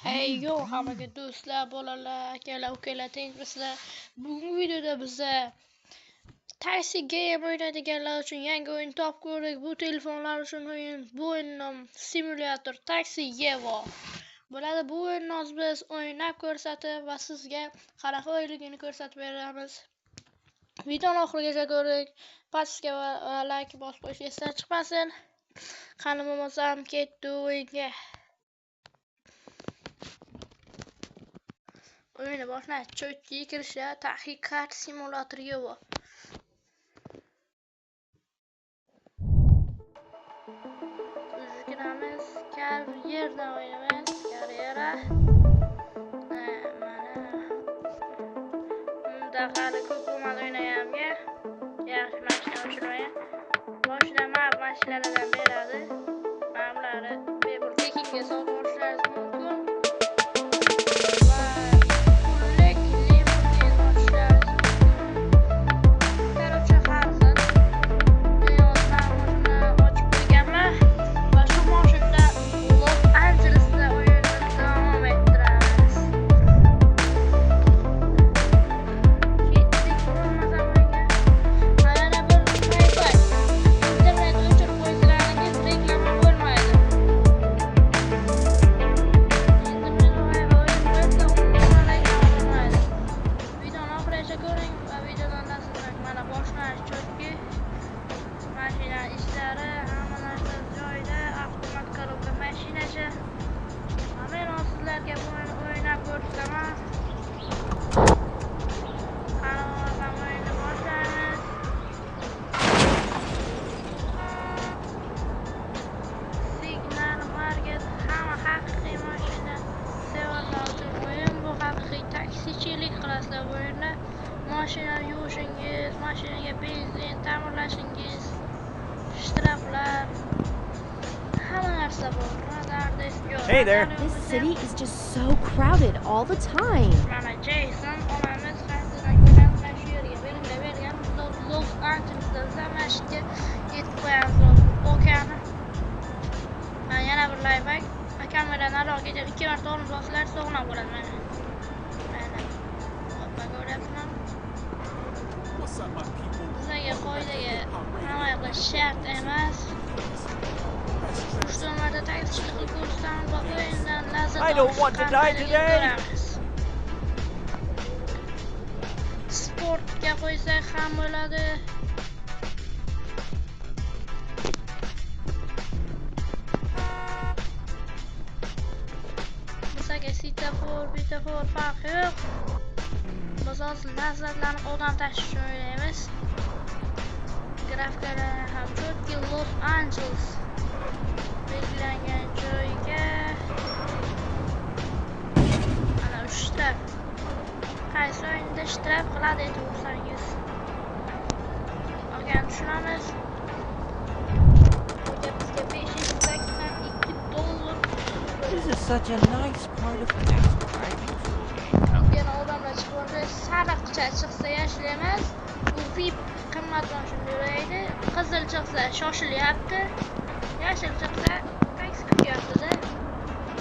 Hey yo, hammaga do'stlar, bolalar, akalar, ukalar, tengrislar. Bugungi videoda biza taxi game o'ynaydiganlar uchun yangi o'yin topib ko'rdik. Bu telefonlar uchun o'yin. Bu o'yin nom Simulator Taxi Evo. Bo'ladi, bu o'yinni hozir biz o'ynab ko'rsatib va sizga qanaqa o'yinligini ko'rsatib beramiz. Videoni oxirigacha ko'ring. Pastga va like bosib qo'yish esdan chiqmasin. Qani bo'lmasam ketdi o'yinga. O'yinni boshlash cho'tga kirishlar tahqiqot simulatoriga bor. Kiramiz, karyerdan o'ynaymiz, karyera. Mana unda hali ko'p bo'lmadi o'ynayamga. Yaxshi mashina o'chirmagan. Boshida mashinalardan beradi. Ma'lumotlarni bepul tekinga sotib olishlaringiz mumkin. Mashina yuvishingiz, mashinaga benzin ta'mirlashingiz, shtraflar, hamma narsa bor. Hey there. This city is just so crowded all the time. Mana Jason onamiz Los Angelesda zamashga yetib qo'yamiz. Okani. Yana bir layback. Kameradan aloqaga 2 marta o'rin bossalar sog'lom bo'ladi mana. Bizlarga qoidaga amal qilish shart emas. Ushturmada taksichilik qilib ko'rsatamiz va o'yindan lazzat olamiz. Sportga qo'ysak ham bo'ladi. Bizlarga svetofor farqi yo'q. Biz hozir lazzatlanib odam tashish o'ynaymiz. Grafikalar ham cho'tki Los Angeles belgilangan joyga mana shtraf. Qaysi o'yinda shtraf qiladi aytsangiz. Olgan tushunamiz. Bizga $582. This is such a nice part of town, right? Odamlar chiqib sariqcha chiqsa yashil emas, bu VIP qimmatron shunday o'ylaydi. Qizil chiqsa shoshilyapti, yashil chiqsa taksi kutyapti-da.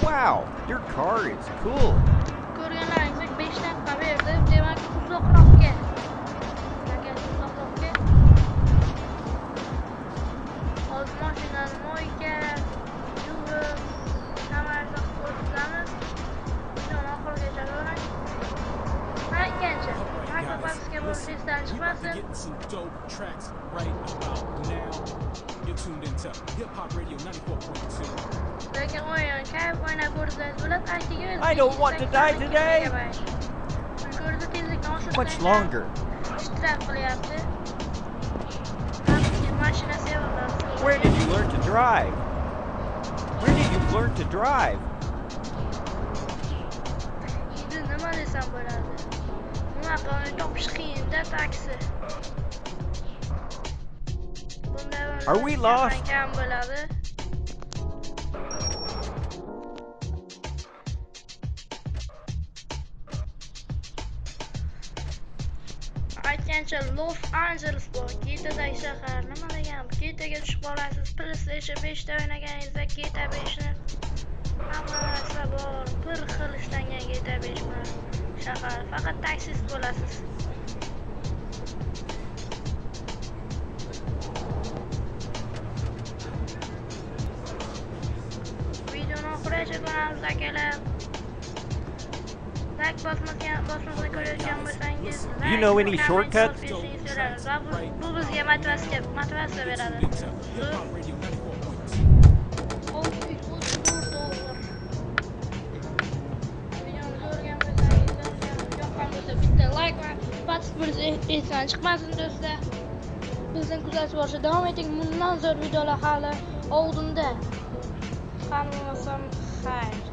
Wow, your car is cool. Ko'rganlaringizdek 5 daqiqa berdi, demak uzoqroqqa. Hozir mashinani moyga yuvib, namoyish qilib ko'rsatamiz. Videoni oxirigacha ko'ring. Getting some dope tracks right about now. You're tuned into Hip Hop Radio 94.2. I don't want to die today. Much longer. Where did you learn to drive? Where did you learn to drive? Are we lost? Aytgancha Los Angeles bor. Getadagi shahar. Nima degan? Getaga tushib olasiz. PlayStation 5 da o'ynaganingizda Geta 5 ni hamma narsa bor. Bir faqat taksist bo'lasiz. Videoni oxirigacha ko'ramiz akalar. Like bosmasini ko'rayotgan bo'lsangiz, You know any shortcuts? Bu bizga motivatsiya beradi. Hip Hop Radio 94.2. Bitta like va patib esdan chiqmasin do'stlar. Bizni kuzatib borishda davom eting. Bundan zo'r videolar hali oldinda. Hammamizga xayr.